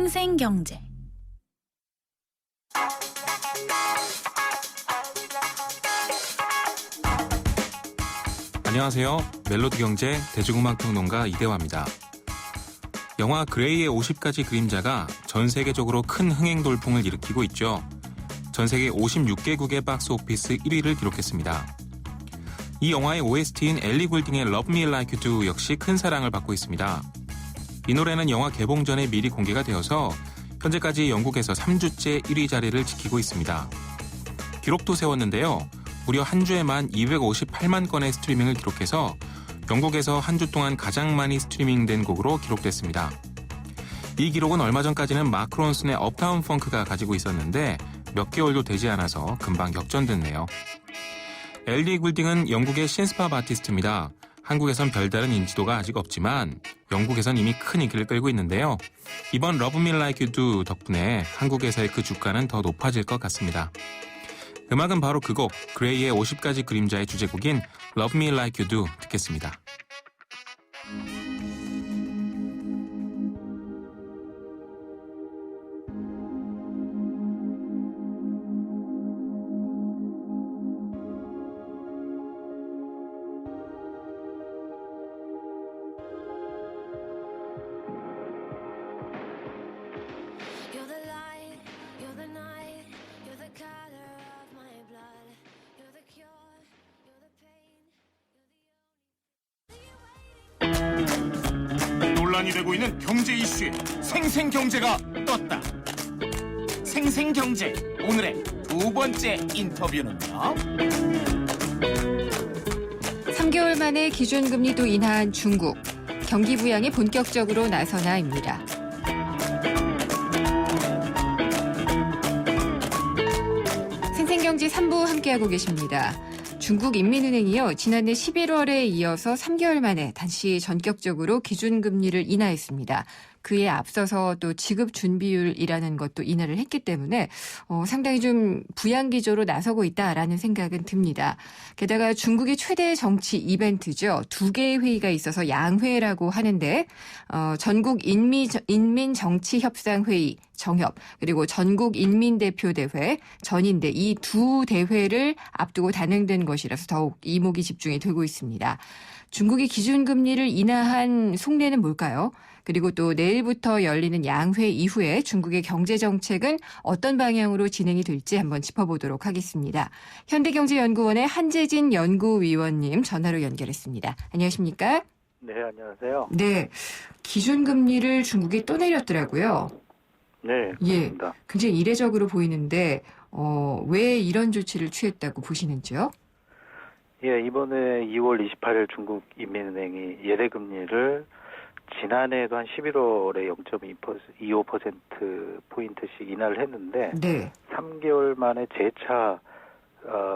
생생경제. 안녕하세요. 멜로디 경제 대중음악 평론가 이대화입니다. 영화 그레이의 50가지 그림자가 전 세계적으로 큰 흥행 돌풍을 일으키고 있죠. 전 세계 56개국의 박스 오피스 1위를 기록했습니다. 이 영화의 OST인 엘리 굴딩의 Love Me Like You Do 역시 큰 사랑을 받고 있습니다. 이 노래는 영화 개봉 전에 미리 공개가 되어서 현재까지 영국에서 3주째 1위 자리를 지키고 있습니다. 기록도 세웠는데요. 무려 한 주에만 258만 건의 스트리밍을 기록해서 영국에서 한 주 동안 가장 많이 스트리밍된 곡으로 기록됐습니다. 이 기록은 얼마 전까지는 마크 론슨의 업타운 펑크가 가지고 있었는데 몇 개월도 되지 않아서 금방 역전됐네요. 엘리 굴딩은 영국의 신스팝 아티스트입니다. 한국에선 별다른 인지도가 아직 없지만 영국에선 이미 큰 인기를 끌고 있는데요. 이번 Love Me Like You Do 덕분에 한국에서의 그 주가는 더 높아질 것 같습니다. 음악은 바로 그 곡, 그레이의 50가지 그림자의 주제곡인 Love Me Like You Do 듣겠습니다. You're the light, you're the night, you're the color of my blood, you're the cure, you're the pain, 논란이 되고 있는 경제 이슈에 생생경제가 떴다. 생생경제 오늘의 두 번째 인터뷰는요. 3개월 만에 기준금리도 인하한 중국. 경기 부양에 본격적으로 나서나입니다. 생생경제 3부 함께하고 계십니다. 중국 인민은행이요, 지난해 11월에 이어서 3개월 만에 다시 전격적으로 기준금리를 인하했습니다. 그에 앞서서 또 지급준비율이라는 것도 인하를 했기 때문에 상당히 좀 부양기조로 나서고 있다라는 생각은 듭니다. 게다가 중국의 최대 정치 이벤트죠. 2개의 회의가 있어서 양회라고 하는데 전국 인민정치협상회의 정협, 그리고 전국인민대표대회, 전인대 이 두 대회를 앞두고 단행된 것이라서 더욱 이목이 집중이 되고 있습니다. 중국이 기준금리를 인하한 속내는 뭘까요? 그리고 또 내일부터 열리는 양회 이후에 중국의 경제정책은 어떤 방향으로 진행이 될지 한번 짚어보도록 하겠습니다. 현대경제연구원의 한재진 연구위원님 전화로 연결했습니다. 안녕하십니까? 네, 안녕하세요. 네, 기준금리를 중국이 또 내렸더라고요. 네, 예, 그렇습니다. 굉장히 이례적으로 보이는데 왜 이런 조치를 취했다고 보시는지요? 예, 이번에 2월 28일 중국인민은행이 예대금리를 지난해에도 한 11월에 0.25%포인트씩 인하를 했는데 네. 3개월 만에 재차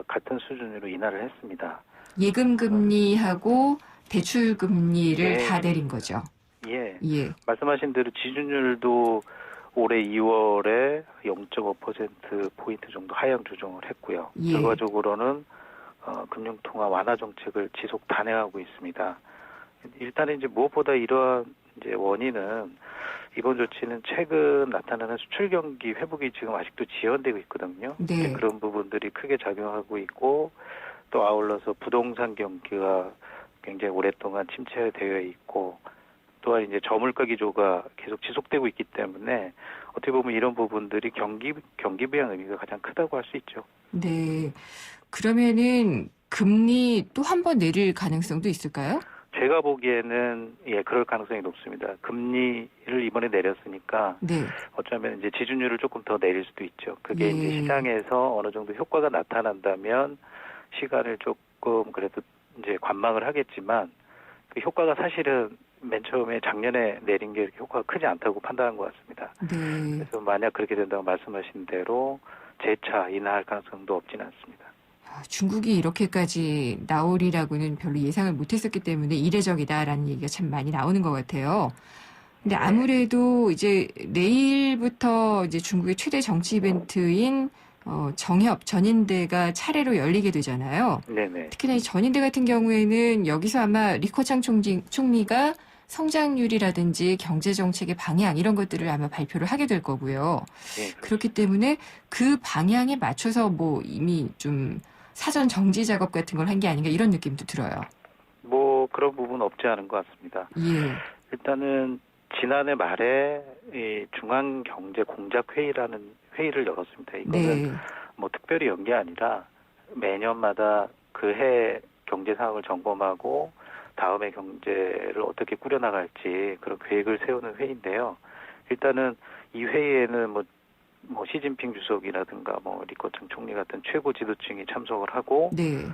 같은 수준으로 인하를 했습니다. 예금금리하고 대출금리를 네. 다 내린 거죠. 예, 예. 말씀하신 대로 지준율도 올해 2월에 0.5%포인트 정도 하향 조정을 했고요. 예. 결과적으로는 금융통화 완화 정책을 지속 단행하고 있습니다. 일단은 이제 무엇보다 이러한 이제 원인은 이번 조치는 최근 나타나는 수출 경기 회복이 지금 아직도 지연되고 있거든요. 네. 그런 부분들이 크게 작용하고 있고 또 아울러서 부동산 경기가 굉장히 오랫동안 침체되어 있고 또한 이제 저물가 기조가 계속 지속되고 있기 때문에 어떻게 보면 이런 부분들이 경기 부양 의미가 가장 크다고 할 수 있죠. 네. 그러면은 금리 또 한 번 내릴 가능성도 있을까요? 제가 보기에는 그럴 가능성이 높습니다. 금리를 이번에 내렸으니까 네. 어쩌면 이제 지준율을 조금 더 내릴 수도 있죠. 그게 예. 이제 시장에서 어느 정도 효과가 나타난다면 시간을 조금 그래도 이제 관망을 하겠지만 그 효과가 사실은 맨 처음에 작년에 내린 게 효과가 크지 않다고 판단한 것 같습니다. 네. 그래서 만약 그렇게 된다고 말씀하신 대로 재차 인하할 가능성도 없지는 않습니다. 중국이 이렇게까지 나오리라고는 별로 예상을 못했었기 때문에 이례적이다라는 얘기가 참 많이 나오는 것 같아요. 근데 아무래도 이제 내일부터 이제 중국의 최대 정치 이벤트인 정협 전인대가 차례로 열리게 되잖아요. 네네. 특히나 이 전인대 같은 경우에는 여기서 아마 리커창 총리가 성장률이라든지 경제 정책의 방향 이런 것들을 아마 발표를 하게 될 거고요. 예, 그렇기 때문에 그 방향에 맞춰서 뭐 이미 좀 사전 정지 작업 같은 걸 한 게 아닌가 이런 느낌도 들어요. 뭐 그런 부분 없지 않은 것 같습니다. 예. 일단은 지난해 말에 이 중앙경제공작회의라는 회의를 열었습니다. 이거는 네. 뭐 특별히 연 게 아니라 매년마다 그 해 경제 상황을 점검하고 다음에 경제를 어떻게 꾸려나갈지 그런 계획을 세우는 회의인데요. 일단은 이 회의에는 뭐 시진핑 주석이라든가 뭐 리커창 총리 같은 최고 지도층이 참석을 하고 네.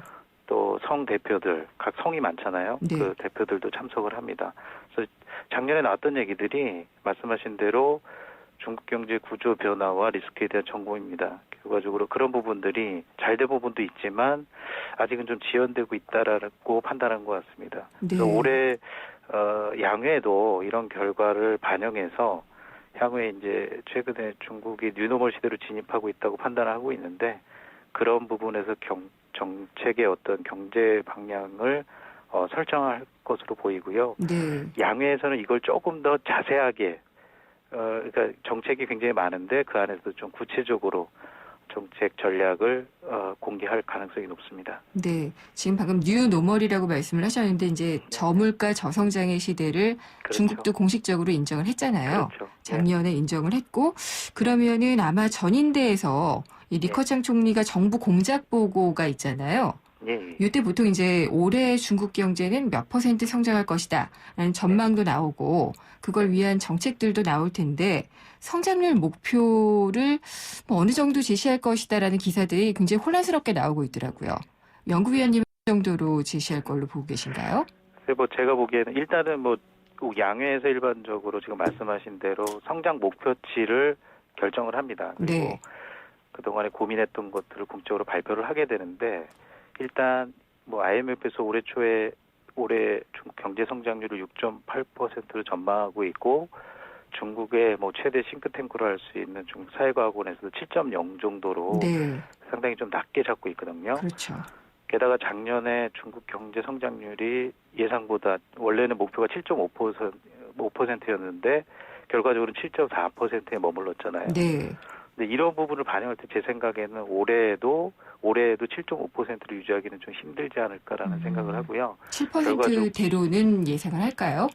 또 성 대표들 각 성이 많잖아요. 네. 그 대표들도 참석을 합니다. 그래서 작년에 나왔던 얘기들이 말씀하신 대로 중국 경제 구조 변화와 리스크에 대한 정보입니다. 결과적으로 그런 부분들이 잘 된 부분도 있지만 아직은 좀 지연되고 있다라고 판단한 것 같습니다. 네. 그래서 올해 양회도 이런 결과를 반영해서 향후에 이제 최근에 중국이 뉴노멀 시대로 진입하고 있다고 판단하고 있는데 그런 부분에서 정책의 어떤 경제 방향을 설정할 것으로 보이고요. 네. 양회에서는 이걸 조금 더 자세하게 그러니까 정책이 굉장히 많은데 그 안에서 좀 구체적으로 정책 전략을 공개할 가능성이 높습니다. 네. 지금 방금 뉴 노멀이라고 말씀을 하셨는데 이제 저물가 저성장의 시대를 그렇죠. 중국도 공식적으로 인정을 했잖아요. 그렇죠. 작년에 인정을 했고 그러면은 아마 전인대에서 이 리커창 총리가 정부 공작 보고가 있잖아요. 예. 이때 보통 이제 올해 중국 경제는 몇 % 성장할 것이다 라는 전망도 나오고 그걸 위한 정책들도 나올 텐데 성장률 목표를 뭐 어느 정도 제시할 것이다라는 기사들이 굉장히 혼란스럽게 나오고 있더라고요. 연구위원님 정도로 제시할 걸로 보고 계신가요? 뭐 제가 보기에는 일단은 뭐 양회에서 일반적으로 지금 말씀하신 대로 성장 목표치를 결정을 합니다. 그리고 네. 그동안에 고민했던 것들을 공적으로 발표를 하게 되는데 일단 뭐 IMF에서 올해 초에 올해 중국 경제 성장률을 6.8%로 전망하고 있고 중국의 뭐 최대 싱크탱크로 할 수 있는 중국 사회과학원에서도 7.0 정도로 네. 상당히 좀 낮게 잡고 있거든요. 그렇죠. 게다가 작년에 중국 경제 성장률이 예상보다 원래는 목표가 7.5%였는데 결과적으로는 7.4%에 머물렀잖아요. 네. 근데 이런 부분을 반영할 때 제 생각에는 올해에도 7.5%를 유지하기는 좀 힘들지 않을까라는 생각을 하고요. 7%대로는 예상을 할까요?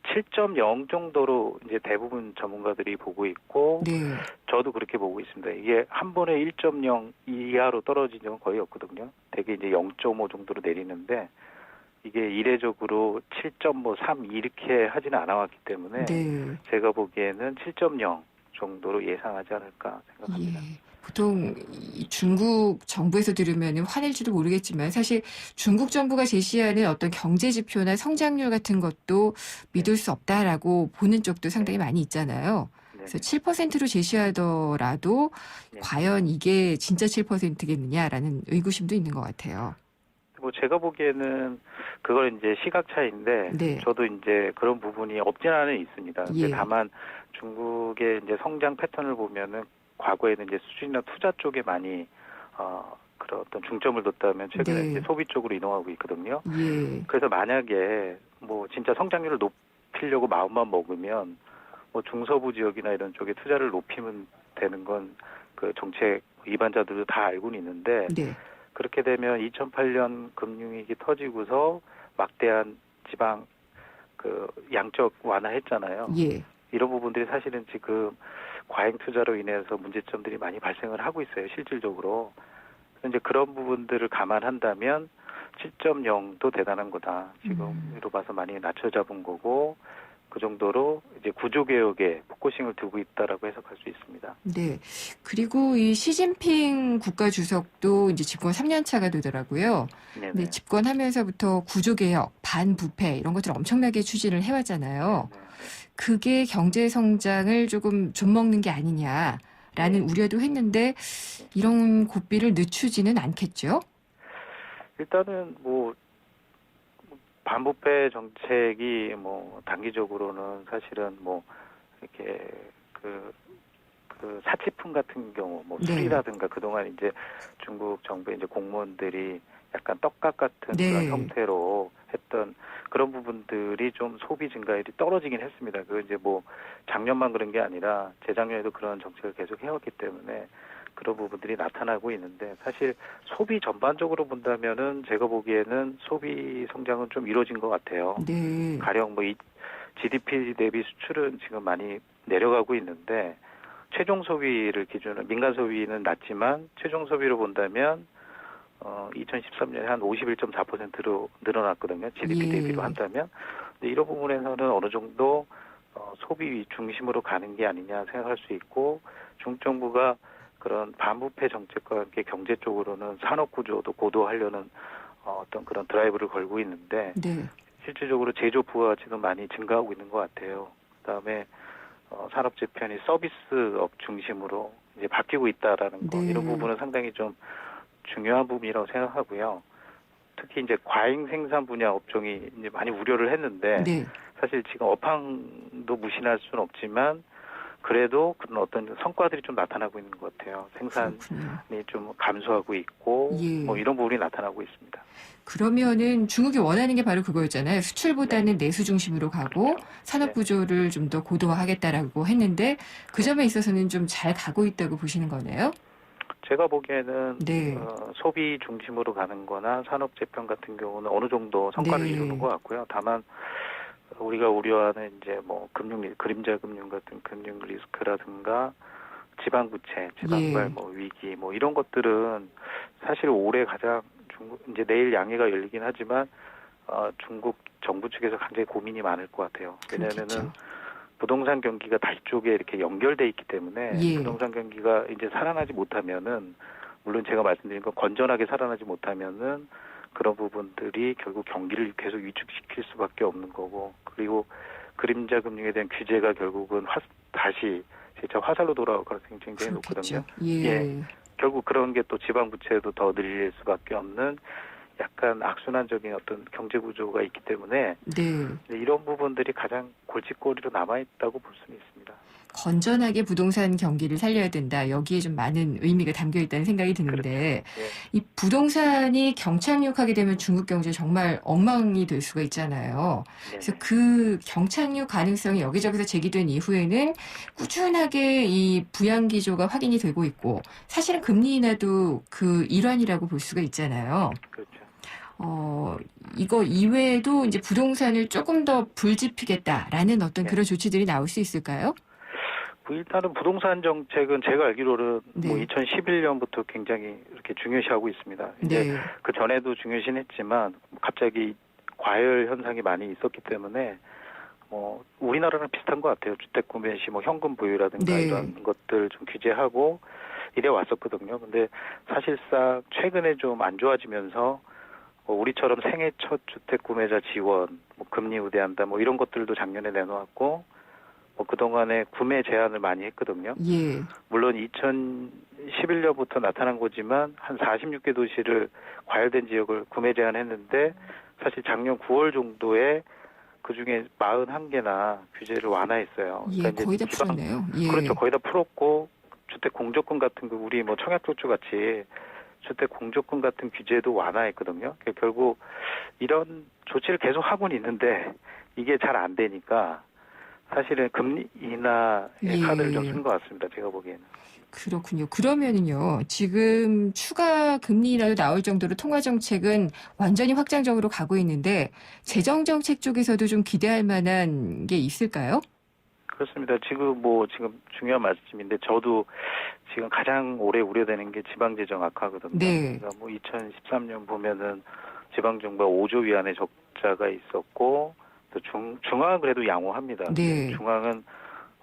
7.0 정도로 이제 대부분 전문가들이 보고 있고 네. 저도 그렇게 보고 있습니다. 이게 한 번에 1.0 이하로 떨어진 적은 거의 없거든요. 대개 이제 0.5 정도로 내리는데 이게 이례적으로 7.3 이렇게 하지는 않아왔기 때문에 네. 제가 보기에는 7.0 정도로 예상하지 않을까 생각합니다. 예. 보통 이 중국 정부에서 들으면 화낼지도 모르겠지만 사실 중국 정부가 제시하는 어떤 경제 지표나 성장률 같은 것도 믿을 수 없다라고 보는 쪽도 상당히 많이 있잖아요. 네. 그래서 7%로 제시하더라도 네. 과연 이게 진짜 7%겠느냐라는 의구심도 있는 것 같아요. 뭐 제가 보기에는 그걸 이제 시각 차이인데 네. 저도 이제 그런 부분이 없진 않은 있습니다. 근데 예. 다만 중국의 이제 성장 패턴을 보면은 과거에는 이제 수준이나 투자 쪽에 많이 그런 어떤 중점을 뒀다면 최근에 네. 이제 소비 쪽으로 이동하고 있거든요. 예. 그래서 만약에 뭐 진짜 성장률을 높이려고 마음만 먹으면 뭐 중서부 지역이나 이런 쪽에 투자를 높이면 되는 건 그 정책 위반자들도 다 알고는 있는데 네. 그렇게 되면 2008년 금융위기 터지고서 막대한 지방 그 양적 완화했잖아요. 예. 이런 부분들이 사실은 지금 과잉 투자로 인해서 문제점들이 많이 발생을 하고 있어요. 실질적으로. 이제 그런 부분들을 감안한다면 7.0도 대단한 거다. 지금으로 봐서 많이 낮춰 잡은 거고 그 정도로 이제 구조개혁에 포커싱을 두고 있다라고 해석할 수 있습니다. 네. 그리고 이 시진핑 국가주석도 이제 집권 3년 차가 되더라고요. 네네. 근데 집권하면서부터 구조개혁, 반부패 이런 것들을 엄청나게 추진을 해왔잖아요. 네. 그게 경제 성장을 조금 좀먹는 게 아니냐라는 우려도 했는데 이런 고삐를 늦추지는 않겠죠? 일단은 뭐 반부패 정책이 뭐 단기적으로는 사실은 뭐 이렇게 그 사치품 같은 경우 뭐 네. 술이라든가 그동안 이제 중국 정부의 이제 공무원들이 약간 떡값 같은 네. 그런 형태로 했던 그런 부분들이 좀 소비 증가율이 떨어지긴 했습니다. 그 이제 뭐 작년만 그런 게 아니라 재작년에도 그런 정책을 계속 해왔기 때문에 그런 부분들이 나타나고 있는데 사실 소비 전반적으로 본다면은 제가 보기에는 소비 성장은 좀 이루어진 것 같아요. 네. 가령 뭐 이 GDP 대비 수출은 지금 많이 내려가고 있는데 최종 소비를 기준으로 민간 소비는 낮지만 최종 소비로 본다면 2013년에 한 51.4%로 늘어났거든요. GDP 예. 대비로 한다면. 근데 이런 부분에서는 어느 정도 소비 중심으로 가는 게 아니냐 생각할 수 있고 중정부가 그런 반부패 정책과 함께 경제 쪽으로는 산업 구조도 고도화하려는 어떤 그런 드라이브를 걸고 있는데 네. 실질적으로 제조 부가가치도 많이 증가하고 있는 것 같아요. 그다음에 산업 재편이 서비스업 중심으로 이제 바뀌고 있다라는 거 네. 이런 부분은 상당히 좀 중요한 부분이라고 생각하고요. 특히 이제 과잉 생산 분야 업종이 이제 많이 우려를 했는데 네. 사실 지금 업황도 무시할 수는 없지만 그래도 그런 어떤 성과들이 좀 나타나고 있는 것 같아요. 생산이 그렇군요. 좀 감소하고 있고 예. 뭐 이런 부분이 나타나고 있습니다. 그러면은 중국이 원하는 게 바로 그거였잖아요. 수출보다는 내수 중심으로 가고 그렇죠. 산업 네. 구조를 좀 더 고도화하겠다라고 했는데 그 점에 있어서는 좀 잘 가고 있다고 보시는 거네요. 제가 보기에는 네. 소비 중심으로 가는 거나 산업 재편 같은 경우는 어느 정도 성과를 네. 이루는 것 같고요. 다만 우리가 우려하는 이제 뭐 그림자 금융 같은 금융 리스크라든가 지방 부채, 지방발 예. 뭐 위기 뭐 이런 것들은 사실 올해 가장 이제 내일 양해가 열리긴 하지만 중국 정부 측에서 굉장히 고민이 많을 것 같아요. 왜냐하면은 그렇겠죠. 부동산 경기가 다시 쪽에 이렇게 연결돼 있기 때문에 예. 부동산 경기가 이제 살아나지 못하면은 물론 제가 말씀드린 건 건전하게 살아나지 못하면은 그런 부분들이 결국 경기를 계속 위축시킬 수밖에 없는 거고 그리고 그림자 금융에 대한 규제가 결국은 다시 진짜 화살로 돌아올 가능성이 굉장히 높거든요. 예. 예. 결국 그런 게 또 지방 부채도 더 늘릴 수밖에 없는 약간 악순환적인 어떤 경제 구조가 있기 때문에 네. 이런 부분들이 가장 골칫거리로 남아있다고 볼 수는 있습니다. 건전하게 부동산 경기를 살려야 된다. 여기에 좀 많은 의미가 담겨 있다는 생각이 드는데 예. 이 부동산이 경착륙하게 되면 중국 경제 정말 엉망이 될 수가 있잖아요. 그래서 네네. 그 경착륙 가능성이 여기저기서 제기된 이후에는 꾸준하게 이 부양 기조가 확인이 되고 있고 사실은 금리 인하도 그 일환이라고 볼 수가 있잖아요. 그렇죠. 이거 이외에도 이제 부동산을 조금 더 불지피겠다라는 어떤 네. 그런 조치들이 나올 수 있을까요? 일단은 부동산 정책은 제가 알기로는 네. 뭐 2011년부터 굉장히 이렇게 중요시하고 있습니다. 이제 네. 그 전에도 중요시는 했지만 갑자기 과열 현상이 많이 있었기 때문에 뭐 우리나라랑 비슷한 것 같아요. 주택 구매 시 뭐 현금 보유라든가 네. 이런 것들 좀 규제하고 이래 왔었거든요. 근데 사실상 최근에 좀 안 좋아지면서 우리처럼 생애 첫 주택 구매자 지원, 뭐 금리 우대한다, 뭐 이런 것들도 작년에 내놓았고, 뭐 그동안에 구매 제한을 많이 했거든요. 예. 물론 2011년부터 나타난 거지만 한 46개 도시를 과열된 지역을 구매 제한했는데 사실 작년 9월 정도에 그중에 41개나 규제를 완화했어요. 예, 그러니까 거의 다 이제 풀었네요. 예. 그렇죠. 거의 다 풀었고 주택 공조권 같은 거 우리 뭐 청약저축 같이 주택 공조권 같은 규제도 완화했거든요. 그러니까 결국 이런 조치를 계속 하고는 있는데 이게 잘 안 되니까 사실은 금리 인하의 예. 카드를 좀 쓴 것 같습니다. 제가 보기에는. 그렇군요. 그러면은요, 지금 추가 금리 인하도 나올 정도로 통화 정책은 완전히 확장적으로 가고 있는데 재정 정책 쪽에서도 좀 기대할 만한 게 있을까요? 그렇습니다. 지금 중요한 말씀인데 저도 지금 가장 오래 우려되는 게 지방재정 악화거든요. 네. 그러니까 뭐 2013년 보면은 지방정부가 5조 위안의 적자가 있었고 또 중앙은 그래도 양호합니다. 네. 중앙은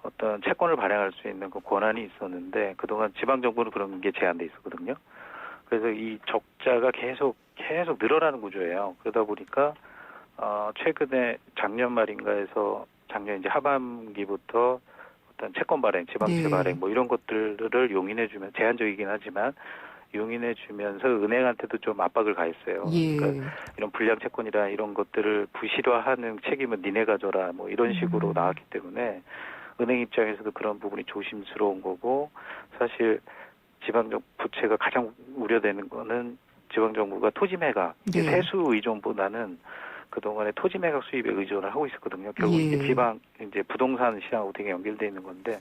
어떤 채권을 발행할 수 있는 그 권한이 있었는데 그동안 지방정부는 그런 게 제한돼 있었거든요. 그래서 이 적자가 계속 늘어나는 구조예요. 그러다 보니까 최근에 작년 말인가 해서 작년 이제 하반기부터 어떤 채권 발행, 지방채 네. 발행 뭐 이런 것들을 용인해주면 제한적이긴 하지만 용인해주면서 은행한테도 좀 압박을 가했어요. 예. 그러니까 이런 불량 채권이나 이런 것들을 부실화하는 책임은 니네가 져라 뭐 이런 식으로 나왔기 때문에 은행 입장에서도 그런 부분이 조심스러운 거고 사실 지방적 부채가 가장 우려되는 거는 지방정부가 토지 매각, 이게 네. 세수 의존보다는 그동안에 토지 매각 수입에 의존을 하고 있었거든요. 결국 예. 이제 지방, 이제 부동산 시장하고 되게 연결되어 있는 건데,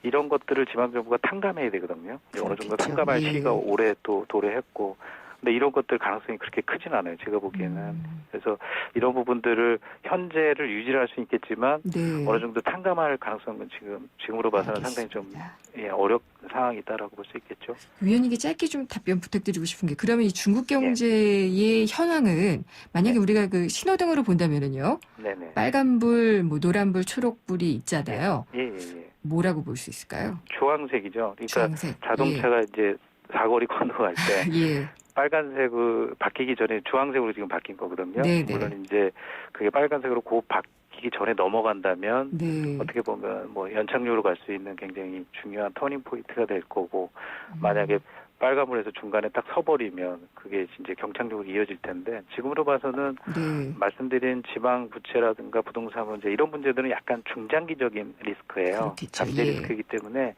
이런 것들을 지방정부가 탕감해야 되거든요. 어느 정도 그렇겠죠. 탕감할 예. 시기가 올해 또 도래했고, 근데 이런 것들 가능성이 그렇게 크진 않아요. 제가 보기에는. 그래서 이런 부분들을 현재를 유지할 수 있겠지만, 네. 어느 정도 탕감할 가능성은 지금으로 봐서는 상당히 좀 어려운 상황이다라고 볼 수 있겠죠. 위원님께 짧게 좀 답변 부탁드리고 싶은 게 그러면 이 중국 경제의 현황은 만약에 네. 우리가 그 신호등으로 본다면은요. 네네. 빨간불, 뭐 노란불, 초록불이 있잖아요. 예. 뭐라고 볼 수 있을까요? 주황색이죠. 그러니까 주황색. 자동차가 이제 사거리 건너갈 때 예. 빨간색으로 바뀌기 전에 주황색으로 지금 바뀐 거거든요. 네네. 물론 이제 그게 빨간색으로 곧 바뀌기 전에 넘어간다면 네. 어떻게 보면 뭐 연착륙으로 갈 수 있는 굉장히 중요한 터닝 포인트가 될 거고, 만약에 빨간불에서 중간에 딱 서버리면 그게 이제 경착륙으로 이어질 텐데, 지금으로 봐서는 네. 말씀드린 지방 부채라든가 부동산 문제, 이런 문제들은 약간 중장기적인 리스크예요. 그렇겠죠. 잠재 예. 리스크이기 때문에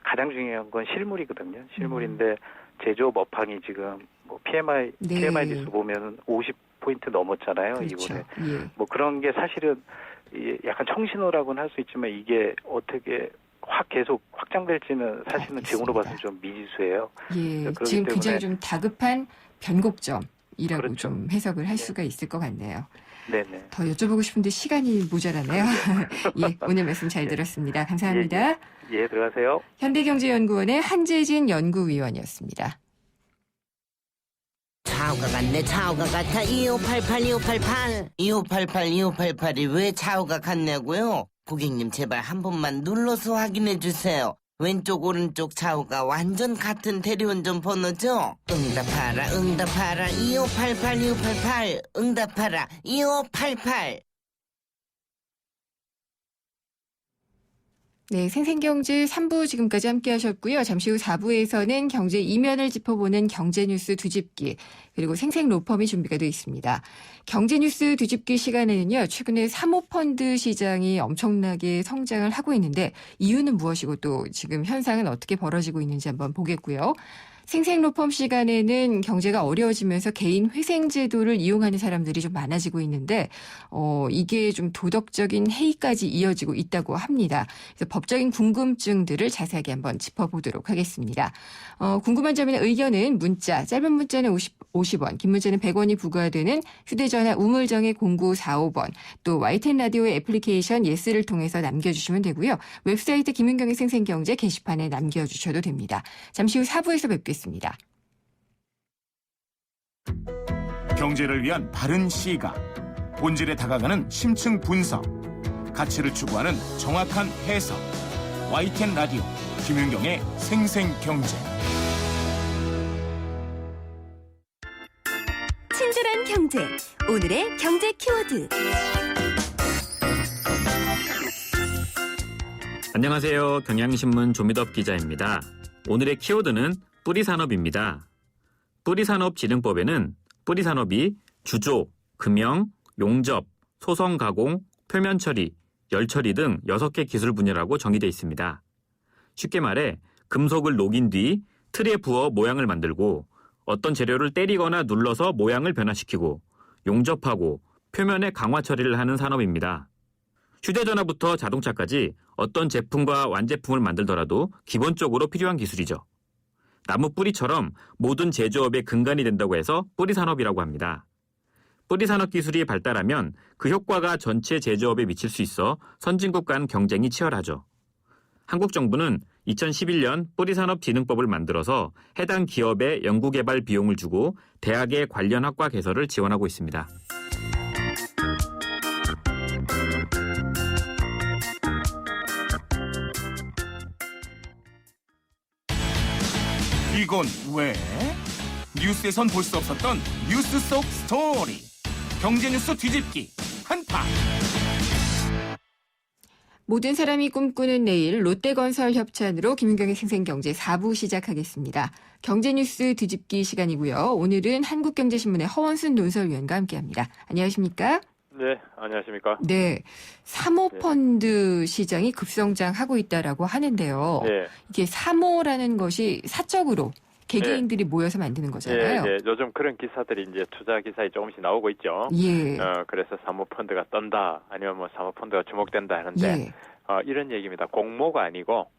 가장 중요한 건 실물이거든요. 실물인데 제조업 업황이 지금 뭐 PMI 네. 지수 보면은 50포인트 넘었잖아요. 그렇죠. 이번에. 예. 뭐 그런 게 사실은 약간 청신호라고는 할 수 있지만, 이게 어떻게 계속 확장될지는 사실은 지금으로 봐서는 좀 미지수예요. 예. 그렇기 지금 굉장히 때문에- 좀 다급한 변곡점이라고 그렇죠. 좀 해석을 할 네. 수가 있을 것 같네요. 네네. 더 여쭤보고 싶은데 시간이 모자라네요. 예, 오늘 말씀 잘 들었습니다. 감사합니다. 예, 들어가세요. 현대경제연구원의 한재진 연구위원이었습니다. 차우가 같네, 차우가 같아. 2588, 2588. 2588, 2588이 왜 차우가 같냐고요? 고객님, 제발 한 번만 눌러서 확인해 주세요. 왼쪽, 오른쪽 차우가 완전 같은 대리운전 번호죠? 응답하라, 응답하라. 2588, 2588. 응답하라, 2588. 네, 생생경제 3부 지금까지 함께 하셨고요. 잠시 후 4부에서는 경제 이면을 짚어보는 경제뉴스 뒤집기, 그리고 생생로펌이 준비가 되어 있습니다. 경제뉴스 뒤집기 시간에는요, 최근에 사모펀드 시장이 엄청나게 성장을 하고 있는데 이유는 무엇이고 또 지금 현상은 어떻게 벌어지고 있는지 한번 보겠고요. 생생로펌 시간에는 경제가 어려워지면서 개인 회생 제도를 이용하는 사람들이 좀 많아지고 있는데 이게 좀 도덕적인 해이까지 이어지고 있다고 합니다. 그래서 법적인 궁금증들을 자세하게 한번 짚어보도록 하겠습니다. 궁금한 점이나 의견은 문자, 짧은 문자는 50원, 긴 문자는 100원이 부과되는 휴대전화 우물정의 0945번, 또 YTN 라디오의 애플리케이션 예스를 통해서 남겨주시면 되고요. 웹사이트 김은경의 생생경제 게시판에 남겨주셔도 됩니다. 잠시 후 4부에서 뵙겠습니다. 경제를 위한 바른 시각, 본질에 다가가는 심층 분석, 가치를 추구하는 정확한 해석. YTN 라디오 김윤경의 생생경제. 친절한 경제, 오늘의 경제 키워드. 안녕하세요. 경향신문 조미덕 기자입니다. 오늘의 키워드는 뿌리산업입니다. 뿌리산업진흥법에는 뿌리산업이 주조, 금형, 용접, 소성가공, 표면처리, 열처리 등 6개 기술 분야라고 정의되어 있습니다. 쉽게 말해 금속을 녹인 뒤 틀에 부어 모양을 만들고 어떤 재료를 때리거나 눌러서 모양을 변화시키고 용접하고 표면에 강화 처리를 하는 산업입니다. 휴대전화부터 자동차까지 어떤 제품과 완제품을 만들더라도 기본적으로 필요한 기술이죠. 나무 뿌리처럼 모든 제조업의 근간이 된다고 해서 뿌리산업이라고 합니다. 뿌리산업 기술이 발달하면 그 효과가 전체 제조업에 미칠 수 있어 선진국 간 경쟁이 치열하죠. 한국 정부는 2011년 뿌리산업진흥법을 만들어서 해당 기업에 연구개발 비용을 주고 대학의 관련 학과 개설을 지원하고 있습니다. 이건 왜? 뉴스에선 볼 수 없었던 뉴스 속 스토리. 경제 뉴스 뒤집기 한파. 모든 사람이 꿈꾸는 내일 롯데건설 협찬으로 김윤경의 생생경제 4부 시작하겠습니다. 경제뉴스 뒤집기 시간이고요. 오늘은 한국경제신문의 허원순 논설위원과 함께합니다. 안녕하십니까? 네, 안녕하십니까? 네, 사모펀드 시장이 급성장하고 있다라고 하는데요. 네, 이게 사모라는 것이 사적으로 개개인들이 모여서 만드는 거잖아요. 예. 요즘 그런 기사들이 이제 투자 기사에 조금씩 나오고 있죠. 예. 그래서 사모펀드가 떤다, 아니면 뭐 사모펀드가 주목된다 하는데, 예. 이런 얘기입니다. 공모가 아니고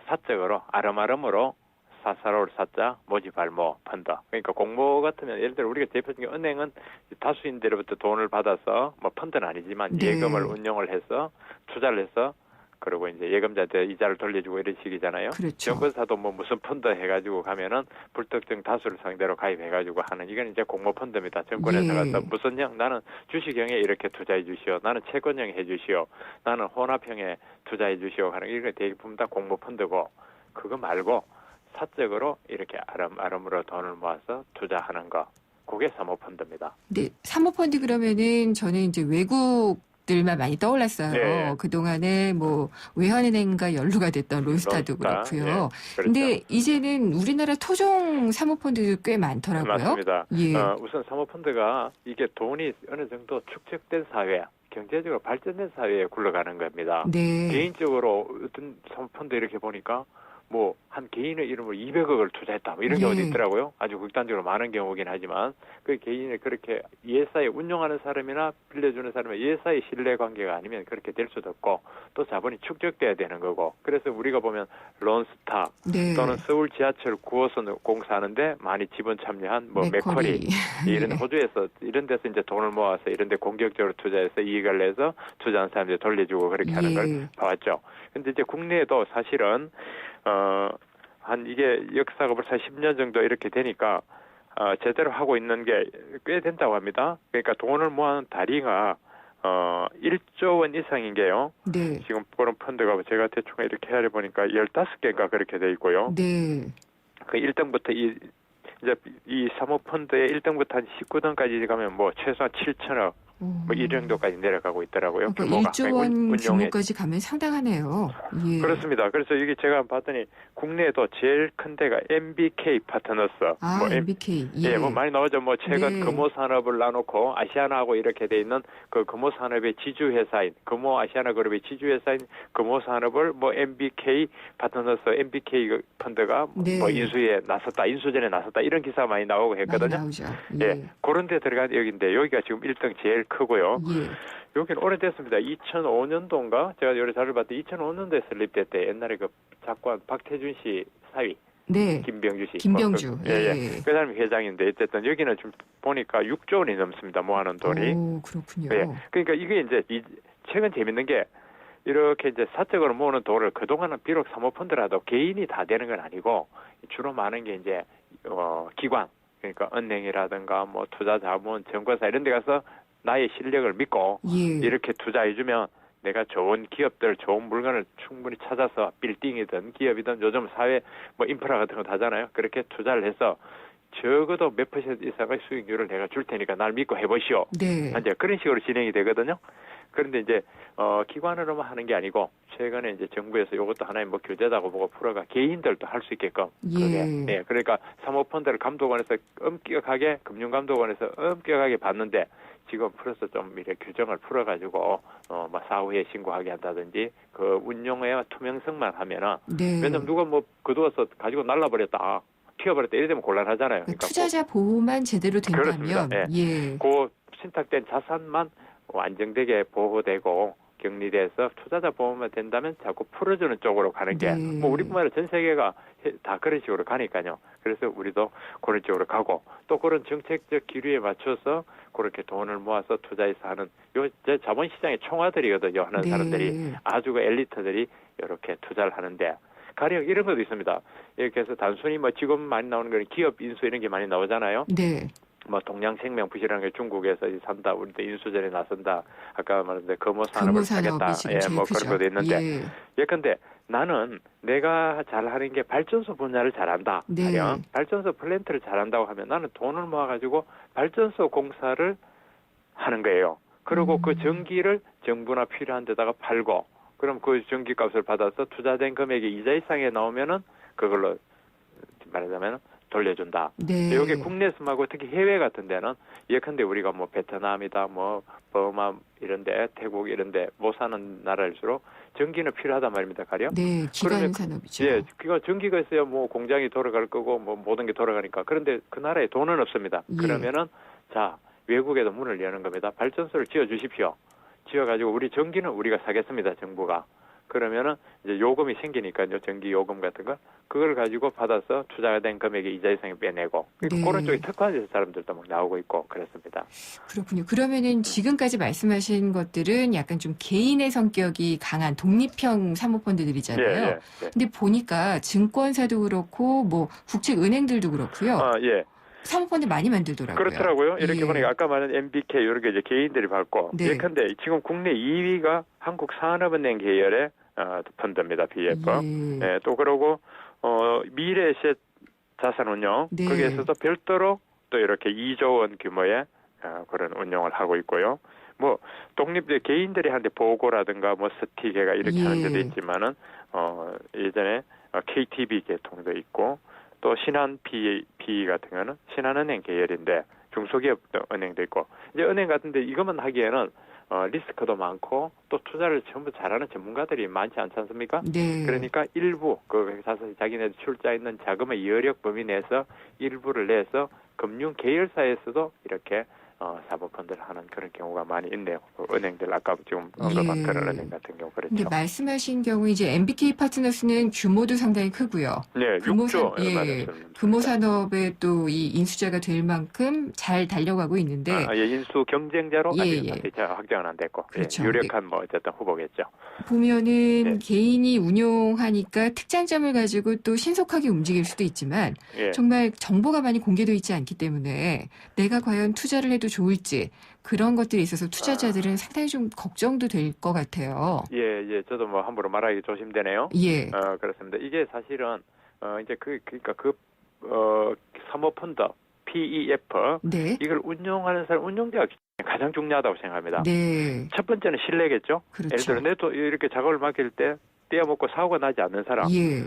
사적으로 아름아름으로 사사로울 사자 모지발모 펀드. 그러니까 공모 같으면 예를 들어 우리가 대표적인 은행은 다수인들로부터 돈을 받아서 뭐 펀드는 아니지만 네. 예금을 운용을 해서 투자를 해서 그리고 이제 예금자한테 이자를 돌려주고 이런 식이잖아요. 그렇죠. 정부사도 뭐 무슨 펀드 해가지고 가면은 불특정 다수를 상대로 가입해가지고 하는 이건 이제 공모 펀드입니다. 정권에서 예. 가서 무슨 형 나는 주식형에 이렇게 투자해 주시오, 나는 채권형에 해주시오, 나는 혼합형에 투자해 주시오 하는 이런 대부분 다 공모 펀드고 그거 말고 사적으로 이렇게 아름아름으로 돈을 모아서 투자하는 거 그게 사모펀드입니다. 네, 사모펀드 그러면은 저는 이제 외국들만 많이 떠올랐어요. 네. 그동안에 뭐 외환은행과 연루가 됐던 론스타도 론스타, 그렇고요. 예, 그렇죠. 근데 이제는 우리나라 토종 사모펀드도 꽤 많더라고요. 맞습니다. 예. 우선 사모펀드가 이게 돈이 어느 정도 축적된 사회, 경제적으로 발전된 사회에 굴러가는 겁니다. 네. 개인적으로 어떤 사모펀드 이렇게 보니까 뭐 한 개인의 이름으로 200억을 투자했다 뭐 이런 경우도 예. 있더라고요. 아주 극단적으로 많은 경우긴 하지만 그 개인이 그렇게 ESI 운용하는 사람이나 빌려주는 사람의 ESI 신뢰관계가 아니면 그렇게 될 수도 없고 또 자본이 축적돼야 되는 거고 그래서 우리가 보면 론스타 네. 또는 서울 지하철 9호선 공사하는데 많이 지분 참여한 뭐 맥쿼리 이런 예. 호주에서 이런 데서 이제 돈을 모아서 이런 데 공격적으로 투자해서 이익을 내서 투자한 사람들 돌려주고 그렇게 하는 예. 걸 봐왔죠. 근데 이제 국내에도 사실은 한 이게 역사가 벌써 10년 정도 이렇게 되니까 제대로 하고 있는 게 꽤 된다고 합니다. 그러니까 돈을 모아는 다리가 1조 원 이상인 게요. 네. 지금 그런 펀드가 제가 대충 이렇게 헤아려 보니까 15개인가 그렇게 돼 있고요. 네. 그 1등부터 이제 이 사모펀드의 1등부터 한 19등까지 가면 뭐 최소한 7천억 뭐 이 정도까지 내려가고 있더라고요. 그러니까 규모가. 1조 원 운용에. 규모까지 가면 상당하네요. 예. 그렇습니다. 그래서 이게 제가 봤더니 국내에도 제일 큰 데가 MBK 파트너스. 아, 뭐 MBK. 예, 뭐 많이 나오죠. 뭐 최근 네. 금호산업을 나놓고 아시아나하고 이렇게 돼 있는 그 금호산업의 지주회사인 금호 아시아나그룹의 지주회사인 금호산업을 뭐 MBK 파트너스 MBK 펀드가 네. 뭐 인수에 나섰다, 인수전에 나섰다 이런 기사가 많이 나오고 많이 했거든요. 나오죠. 예, 그런 데 들어간 여기인데 여기가 지금 1등 제일 크고요. 예. 여기는 오래됐습니다. 2005년도인가? 제가 여러 자료를 봤더니 2005년도에 설립됐대. 옛날에 그 작관 박태준 씨 사위. 네. 김병주 씨. 김병주. 예. 예. 그 사람이 회장인데 어쨌든 여기는 좀 보니까 6조 원이 넘습니다. 모아놓은 돈이. 오, 그렇군요. 예. 그러니까 이게 이제 최근 재밌는 게 이렇게 이제 사적으로 모으는 돈을 그동안은 비록 사모펀드라도 개인이 다 되는 건 아니고 주로 많은 게 이제 기관 그러니까 은행이라든가 뭐 투자자문 증권사 이런 데 가서 나의 실력을 믿고 예. 이렇게 투자해주면 내가 좋은 기업들, 좋은 물건을 충분히 찾아서 빌딩이든 기업이든 요즘 사회 뭐 인프라 같은 거 다잖아요. 그렇게 투자를 해서 적어도 몇 % 이상의 수익률을 내가 줄 테니까 날 믿고 해보시오. 네. 이제 그런 식으로 진행이 되거든요. 그런데 이제 기관으로만 하는 게 아니고 최근에 이제 정부에서 이것도 하나의 뭐 규제다고 보고 풀어가 개인들도 할 수 있게끔 그게 예, 그러니까 사모펀드를 감독원에서 엄격하게 금융감독원에서 엄격하게 봤는데 지금 풀어서 좀 이렇게 규정을 풀어가지고 뭐 사후에 신고하게 한다든지 그 운용의 투명성만 하면은 네. 왜냐면 누가 뭐 그두어서 가지고 날라버렸다. 튀어버렸다 이래 되면 곤란하잖아요. 그러니까 투자자 보호만 제대로 된다면 그렇습니다. 예. 그 신탁된 자산만 안정되게 보호되고 격리돼서 투자자 보호만 된다면 자꾸 풀어주는 쪽으로 가는 게 네. 뭐 우리뿐만 아니라 전 세계가 다 그런 식으로 가니까요. 그래서 우리도 그런 쪽으로 가고 또 그런 정책적 기류에 맞춰서 그렇게 돈을 모아서 투자해서 하는 제 자본시장의 총화들이거든요. 하는 네. 사람들이 아주 그 엘리트들이 이렇게 투자를 하는데 가령 이런 것도 있습니다. 이렇게 해서 단순히 뭐 지금 많이 나오는 건 기업 인수 이런 게 많이 나오잖아요. 네. 뭐 동양생명 부실한 게 중국에서 산다, 우리도 인수전에 나선다. 아까 말했는데 금호산업을 하겠다. 지금 제일 뭐 크죠. 그런 것도 있는데. 예. 예컨대 나는 내가 잘하는 게 발전소 분야를 잘한다. 네. 가령 발전소 플랜트를 잘한다고 하면 나는 돈을 모아가지고 발전소 공사를 하는 거예요. 그리고 그 전기를 정부나 필요한 데다가 팔고 그럼 그 전기값을 받아서 투자된 금액이 이자 이상에 나오면은 그걸로 말하자면 돌려준다. 네. 여기 국내에서 말고 특히 해외 같은 데는 예컨대 우리가 뭐 베트남이다 뭐 버마 이런데 태국 이런데 못 사는 나라일수록 전기는 필요하단 말입니다. 가령. 네, 기간 그러면 산업이죠. 예, 그거 전기가 있어야 뭐 공장이 돌아갈 거고 뭐 모든 게 돌아가니까. 그런데 그 나라에 돈은 없습니다. 예. 그러면은 자 외국에도 문을 여는 겁니다. 발전소를 지어 주십시오. 지어가지고 우리 전기는 우리가 사겠습니다. 정부가. 그러면은 이제 요금이 생기니까요. 전기 요금 같은 거 그걸 가지고 받아서 투자된 금액의 이자 이상을 빼내고 네. 그런 쪽에 특화된 사람들도 막 나오고 있고 그렇습니다. 그렇군요. 그러면은 지금까지 말씀하신 것들은 약간 좀 개인의 성격이 강한 독립형 사모펀드들이잖아요. 예. 근데 보니까 증권사도 그렇고 뭐 국책은행들도 그렇고요. 아, 예. 사모펀드 많이 만들더라고요. 그렇더라고요. 이렇게 예. 보니까 아까 말한 MBK 이런 게 이제 개인들이 받고 네. 예컨대 지금 국내 2위가 한국산업은행 계열의 펀드입니다. BF. 예. 예, 또 그러고 미래에셋 자산운용 네. 거기에서도 별도로 또 이렇게 2조 원 규모의 그런 운용을 하고 있고요. 뭐 독립 개인들이 하는데 보고라든가 뭐 스티게가 이렇게 예. 하는 데도 있지만은 예전에 KTB 계통도 있고 또 신한 PE 같은 거는 신한은행 계열인데 중소기업 은행도 있고 이제 은행 같은데 이것만 하기에는 리스크도 많고 또 투자를 전부 잘하는 전문가들이 많지 않지 않습니까? 네. 그러니까 일부 그 자기네들 출자 있는 자금의 여력 범위 내에서 일부를 내서 금융 계열사에서도 이렇게 사모펀드를 하는 그런 경우가 많이 있네요. 은행들 아까 지금 언급한 예. 그런 은행 같은 경우 그렇죠. 근데 말씀하신 경우 이제 MBK 파트너스는 규모도 상당히 크고요. 네, 금호산- 6조 예, 금호산업에 또 이 인수자가 될 만큼 잘 달려가고 있는데 인수 경쟁자로 예, 아직 예. 확정은 안 됐고 그렇죠. 유력한 뭐 어쨌든 후보겠죠. 보면은 네. 개인이 운용하니까 특장점을 가지고 또 신속하게 움직일 수도 있지만 예. 정말 정보가 많이 공개되어 있지 않기 때문에 내가 과연 투자를 해도 좋을지 그런 것들이 있어서 투자자들은 상당히 좀 걱정도 될 것 같아요. 예, 저도 뭐 함부로 말하기 조심되네요. 예. 그렇습니다. 이게 사실은 이제 그러니까 사모펀드 PEF 네. 이걸 운용하는 사람 운용자가 가장 중요하다고 생각합니다. 네. 첫 번째는 신뢰겠죠. 그렇죠. 예를 들어 내도 이렇게 작업을 맡길 때 떼어먹고 사고가 나지 않는 사람. 예.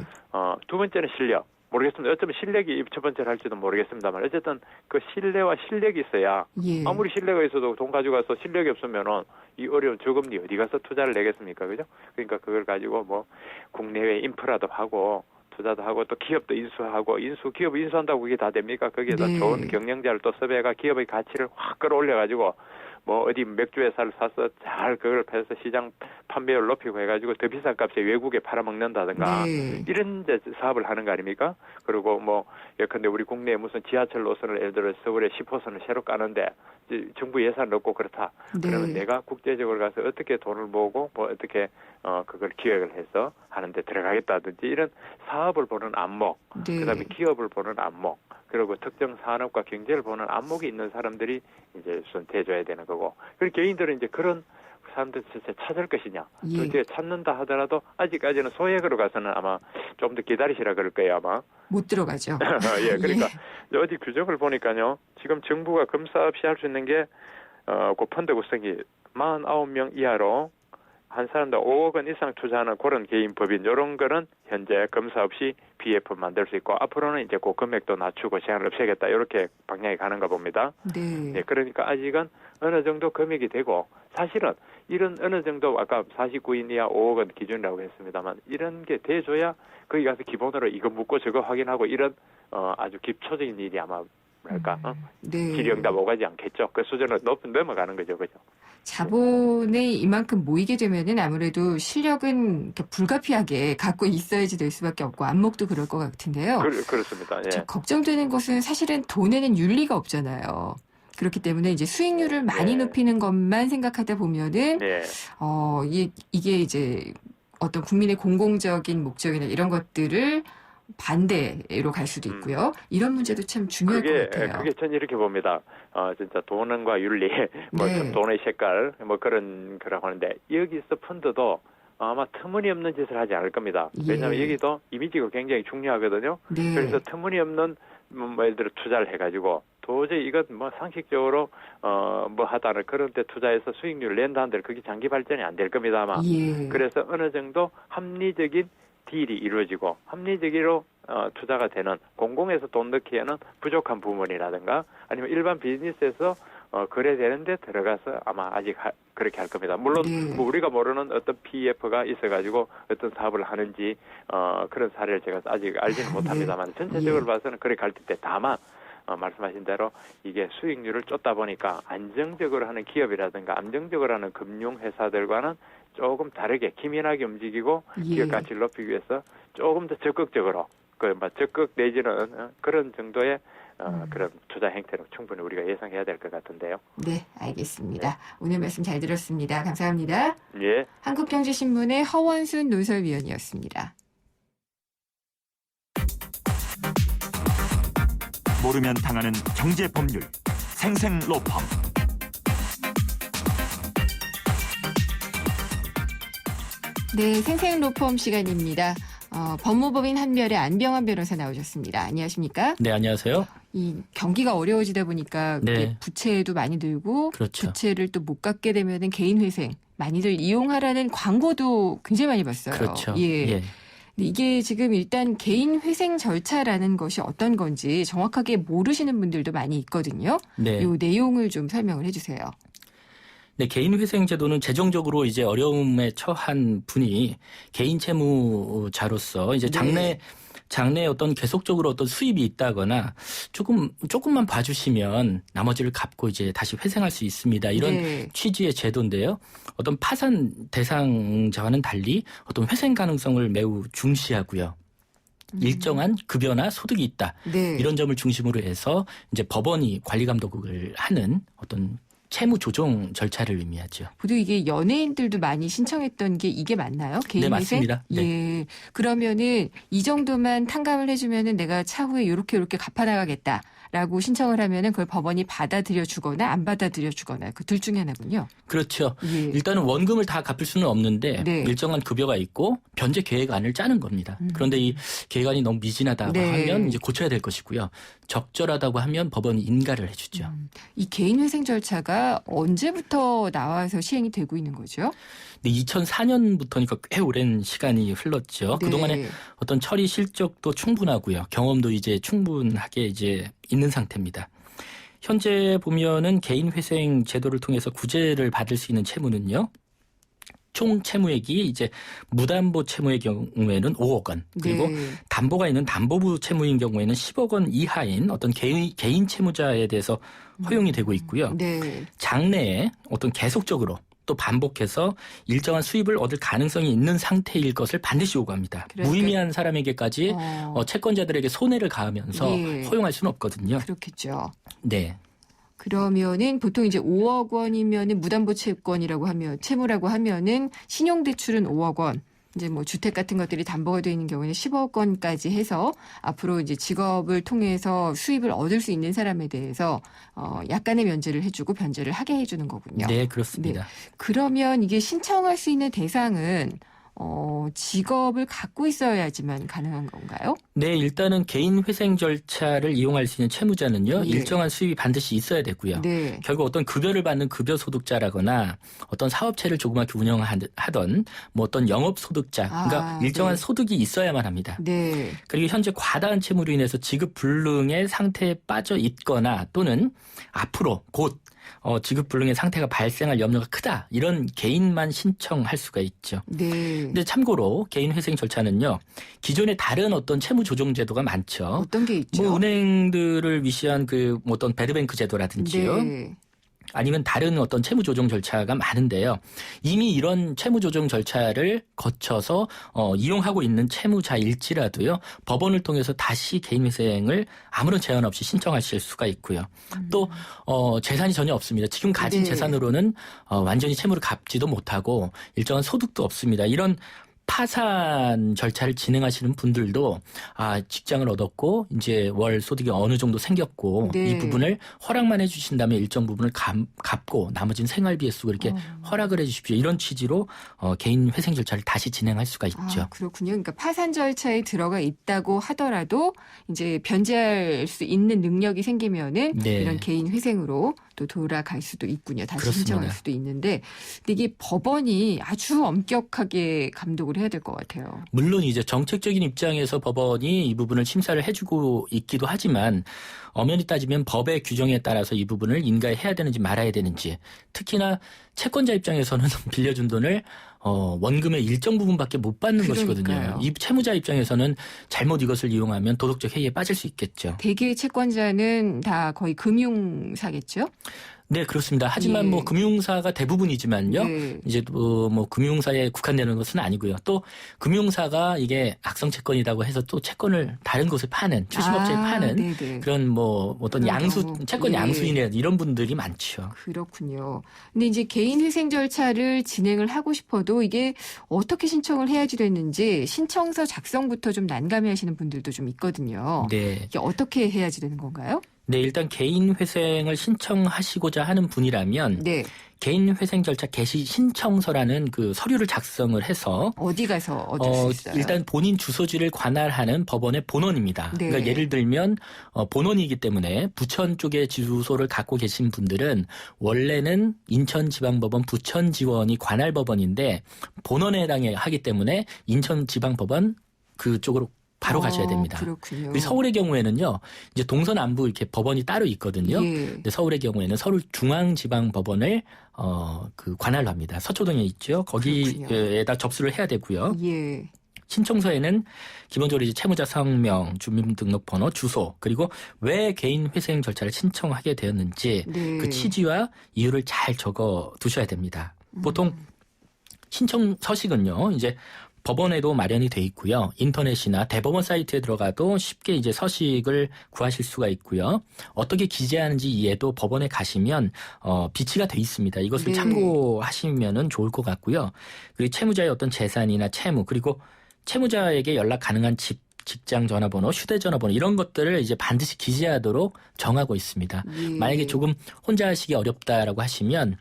두 번째는 실력. 모르겠습니다. 어쩌면 실력이 첫 번째를 할지도 모르겠습니다만 어쨌든 그 신뢰와 실력이 있어야 예. 아무리 신뢰가 있어도 돈 가져가서 실력이 없으면은 이 어려운 저금리 어디 가서 투자를 내겠습니까? 그죠? 그러니까 그걸 가지고 뭐 국내외 인프라도 하고 투자도 하고 또 기업도 인수하고 기업 인수한다고 그게 다 됩니까? 거기에다 네. 좋은 경영자를 또 섭외가 기업의 가치를 확 끌어올려 가지고 뭐 어디 맥주 회사를 사서 잘 그걸 패서 시장 판매율 높이고 해가지고 더 비싼 값에 외국에 팔아먹는다든가 네. 이런 이제 사업을 하는 거 아닙니까? 그리고 뭐 예컨대 우리 국내에 무슨 지하철 노선을 예를 들어 서울에 10호선을 새로 까는데 이제 정부 예산 넣고 그렇다. 네. 그러면 내가 국제적으로 가서 어떻게 돈을 모으고 뭐 어떻게 그걸 기획을 해서 하는데 들어가겠다든지 이런 사업을 보는 안목, 네. 그다음에 기업을 보는 안목, 그리고 특정 산업과 경제를 보는 안목이 있는 사람들이 이제 우선 대줘야 되는 거고. 그리고 개인들은 이제 그런 사람들 진짜 찾을 것이냐. 예. 그렇게 찾는다 하더라도 아직까지는 소액으로 가서는 아마 좀 더 기다리시라 그럴 거예요 아마. 못 들어가죠. 예, 그러니까 어디 규정을 보니까요. 지금 정부가 검사 없이 할 수 있는 게 그 펀드 구성이 49명 이하로 한 사람당 5억 원 이상 투자하는 그런 개인 법인 이런 거는 현재 검사 없이 BF 만들 수 있고 앞으로는 이제 그 금액도 낮추고 제한을 없애겠다 이렇게 방향이 가는가 봅니다. 네. 네, 그러니까 아직은 어느 정도 금액이 되고 사실은 이런 어느 정도 아까 49인 이하 5억 원 기준이라고 했습니다만 이런 게 돼줘야 거기 가서 기본으로 이거 묻고 저거 확인하고 이런 아주 기초적인 일이 아마 뭐랄까 네. 질의응답 오가지 않겠죠. 그 수준을 넘어가는 거죠, 그죠? 자본에 이만큼 모이게 되면은 아무래도 실력은 이렇게 불가피하게 갖고 있어야지 될 수밖에 없고 안목도 그럴 것 같은데요. 그렇습니다. 예. 저 걱정되는 것은 사실은 돈에는 윤리가 없잖아요. 그렇기 때문에 이제 수익률을 많이 네. 높이는 것만 생각하다 보면은 네. 이게 이제 어떤 국민의 공공적인 목적이나 이런 것들을 반대로 갈 수도 있고요. 이런 문제도 참 중요할 것 같아요. 그게 전 이렇게 봅니다. 진짜 돈과 윤리, 뭐 네. 돈의 색깔, 뭐 거라고 하는데 여기서 펀드도 아마 터무니없는 짓을 하지 않을 겁니다. 왜냐하면 예. 여기도 이미지가 굉장히 중요하거든요. 네. 그래서 터무니없는 뭐 예를 들어 투자를 해가지고 도저히 이건 뭐 상식적으로 뭐 하다는 그런 데 투자해서 수익률을 낸다 한들 그게 장기 발전이 안 될 겁니다 아마. 예. 그래서 어느 정도 합리적인 딜이 이루어지고 합리적으로 투자가 되는 공공에서 돈 넣기에는 부족한 부분이라든가 아니면 일반 비즈니스에서 거래되는데 들어가서 아마 아직 그렇게 할 겁니다. 물론 네. 뭐 우리가 모르는 어떤 PF가 있어가지고 어떤 사업을 하는지 그런 사례를 제가 아직 알지는 못합니다만 전체적으로 봐서는 그렇게 갈 때 다만 말씀하신 대로 이게 수익률을 쫓다 보니까 안정적으로 하는 기업이라든가 안정적으로 하는 금융회사들과는 조금 다르게 기민하게 움직이고 기업 가치를 높이기 위해서 조금 더 적극적으로 적극 내지는 그런 정도의 그런 투자 행태로 충분히 우리가 예상해야 될 것 같은데요. 네, 알겠습니다. 오늘 말씀 잘 들었습니다. 감사합니다. 예. 한국경제신문의 허원순 논설위원이었습니다. 모르면 당하는 경제 법률 생생로펌. 네, 생생로펌 시간입니다. 법무법인 한별의 안병환 변호사 나오셨습니다. 안녕하십니까? 네, 안녕하세요. 이 경기가 어려워지다 보니까 네. 부채도 많이 들고 그렇죠. 부채를 또 못 갚게 되면 개인회생 많이들 이용하라는 광고도 굉장히 많이 봤어요. 그렇죠. 예. 예. 근데 이게 지금 일단 개인회생 절차라는 것이 어떤 건지 정확하게 모르시는 분들도 많이 있거든요. 네. 이 내용을 좀 설명을 해주세요. 네, 개인회생 제도는 재정적으로 이제 어려움에 처한 분이 개인 채무자로서 이제 장래에 어떤 계속적으로 어떤 수입이 있다거나 조금만 봐주시면 나머지를 갚고 이제 다시 회생할 수 있습니다. 이런 취지의 제도인데요. 어떤 파산 대상자와는 달리 어떤 회생 가능성을 매우 중시하고요. 일정한 급여나 소득이 있다. 이런 점을 중심으로 해서 이제 법원이 관리 감독을 하는 어떤 채무 조정 절차를 의미하죠. 보통 이게 연예인들도 많이 신청했던 게 이게 맞나요? 개인회생? 네, 맞습니다. 네. 예. 그러면은 이 정도만 탕감을 해주면은 내가 차후에 이렇게 갚아나가겠다라고 신청을 하면은 그걸 법원이 받아들여 주거나 안 받아들여 주거나 그 둘 중에 하나군요. 그렇죠. 예. 일단은 원금을 다 갚을 수는 없는데 네. 일정한 급여가 있고 변제 계획안을 짜는 겁니다. 그런데 이 계획안이 너무 미진하다고 하면 이제 고쳐야 될 것이고요. 적절하다고 하면 법원이 인가를 해주죠. 이 개인회생 절차가 언제부터 나와서 시행이 되고 있는 거죠? 네, 2004년부터니까 꽤 오랜 시간이 흘렀죠. 네. 그동안에 어떤 처리 실적도 충분하고요. 경험도 이제 충분하게 이제 있는 상태입니다. 현재 보면은 개인회생 제도를 통해서 구제를 받을 수 있는 채무는요. 총 채무액이 이제 무담보 채무의 경우에는 5억 원, 그리고 담보가 있는 담보부 채무인 경우에는 10억 원 이하인 어떤 개인 채무자에 대해서 허용이 되고 있고요. 장래에 어떤 계속적으로 또 반복해서 일정한 수입을 얻을 가능성이 있는 상태일 것을 반드시 요구합니다. 무의미한 사람에게까지 채권자들에게 손해를 가하면서 허용할 수는 없거든요. 그렇겠죠. 네. 그러면은 보통 이제 5억 원이면은 무담보 채권이라고 하면 채무라고 하면은 신용대출은 5억 원. 이제 뭐 주택 같은 것들이 담보가 되어 있는 경우에는 10억 원까지 해서 앞으로 이제 직업을 통해서 수입을 얻을 수 있는 사람에 대해서 약간의 면제를 해주고 변제를 하게 해주는 거군요. 네, 그렇습니다. 네. 그러면 이게 신청할 수 있는 대상은 직업을 갖고 있어야지만 가능한 건가요? 네, 일단은 개인 회생 절차를 이용할 수 있는 채무자는요. 일정한 수입이 반드시 있어야 되고요. 결국 어떤 급여를 받는 급여 소득자라거나 어떤 사업체를 조그맣게 운영하던 뭐 어떤 영업 소득자, 그러니까 일정한 소득이 있어야만 합니다. 그리고 현재 과다한 채무로 인해서 지급 불능의 상태에 빠져 있거나 또는 앞으로 곧 지급 불능의 상태가 발생할 염려가 크다. 이런 개인만 신청할 수가 있죠. 근데 참고로 개인 회생 절차는요. 기존의 다른 어떤 채무 조정 제도가 많죠. 어떤 게 있죠? 뭐 은행들을 위시한 뭐 어떤 배드뱅크 제도라든지요. 아니면 다른 어떤 채무 조정 절차가 많은데요. 이미 이런 채무 조정 절차를 거쳐서 이용하고 있는 채무자일지라도요. 법원을 통해서 다시 개인 회생을 아무런 제한 없이 신청하실 수가 있고요. 또 재산이 전혀 없습니다. 지금 가진 재산으로는 완전히 채무를 갚지도 못하고 일정한 소득도 없습니다. 이런 파산 절차를 진행하시는 분들도 직장을 얻었고 이제 월 소득이 어느 정도 생겼고 이 부분을 허락만 해주신다면 일정 부분을 갚고 나머지는 생활비에 쓰고 이렇게 허락을 해주십시오. 이런 취지로 개인 회생 절차를 다시 진행할 수가 있죠. 그렇군요. 그러니까 파산 절차에 들어가 있다고 하더라도 이제 변제할 수 있는 능력이 생기면은 이런 개인 회생으로 또 돌아갈 수도 있군요. 다시 신청할 수도 있는데 근데 이게 법원이 아주 엄격하게 감독을 노력을 해야 될 것 같아요. 물론 이제 정책적인 입장에서 법원이 이 부분을 심사를 해주고 있기도 하지만 엄연히 따지면 법의 규정에 따라서 이 부분을 인가해야 되는지 말아야 되는지, 특히나 채권자 입장에서는 빌려준 돈을 원금의 일정 부분밖에 못 받는 그러니까요. 것이거든요. 이 채무자 입장에서는 잘못 이것을 이용하면 도덕적 해이에 빠질 수 있겠죠. 대개의 채권자는 다 거의 금융사겠죠? 네, 그렇습니다. 하지만 뭐 금융사가 대부분이지만요. 이제 뭐 금융사에 국한되는 것은 아니고요. 또 금융사가 이게 악성 채권이라고 해서 또 채권을 다른 곳에 파는, 추심업체에 파는 그런 뭐 어떤 채권 양수인이나 이런 분들이 많죠. 그렇군요. 근데 이제 개인 회생 절차를 진행을 하고 싶어도 이게 어떻게 신청을 해야지 되는지 신청서 작성부터 좀 난감해하시는 분들도 좀 있거든요. 네. 이게 어떻게 해야지 되는 건가요? 네, 일단 개인 회생을 신청하시고자 하는 분이라면 개인 회생 절차 개시 신청서라는 그 서류를 작성을 해서 어디 가서 얻을 수 있어요? 일단 본인 주소지를 관할하는 법원의 본원입니다. 그러니까 예를 들면 본원이기 때문에 부천 쪽에 주소를 갖고 계신 분들은 원래는 인천지방법원 부천지원이 관할 법원인데 본원에 해당하기 때문에 인천지방법원 그쪽으로 바로 가셔야 됩니다. 그렇군요. 그리고 서울의 경우에는요, 이제 동서남부 이렇게 법원이 따로 있거든요. 근데 서울의 경우에는 서울중앙지방법원을 그 관할로 합니다. 서초동에 있죠. 거기에다 접수를 해야 되고요. 신청서에는 기본적으로 이제 채무자 성명, 주민등록번호, 주소, 그리고 왜 개인 회생 절차를 신청하게 되었는지 그 취지와 이유를 잘 적어 두셔야 됩니다. 보통 신청 서식은요, 이제 법원에도 마련이 돼 있고요. 인터넷이나 대법원 사이트에 들어가도 쉽게 이제 서식을 구하실 수가 있고요. 어떻게 기재하는지 이해도 법원에 가시면 비치가 돼 있습니다. 이것을 참고하시면은 좋을 것 같고요. 그리고 채무자의 어떤 재산이나 채무, 그리고 채무자에게 연락 가능한 직장 전화번호, 휴대전화번호 이런 것들을 이제 반드시 기재하도록 정하고 있습니다. 만약에 조금 혼자 하시기 어렵다라고 하시면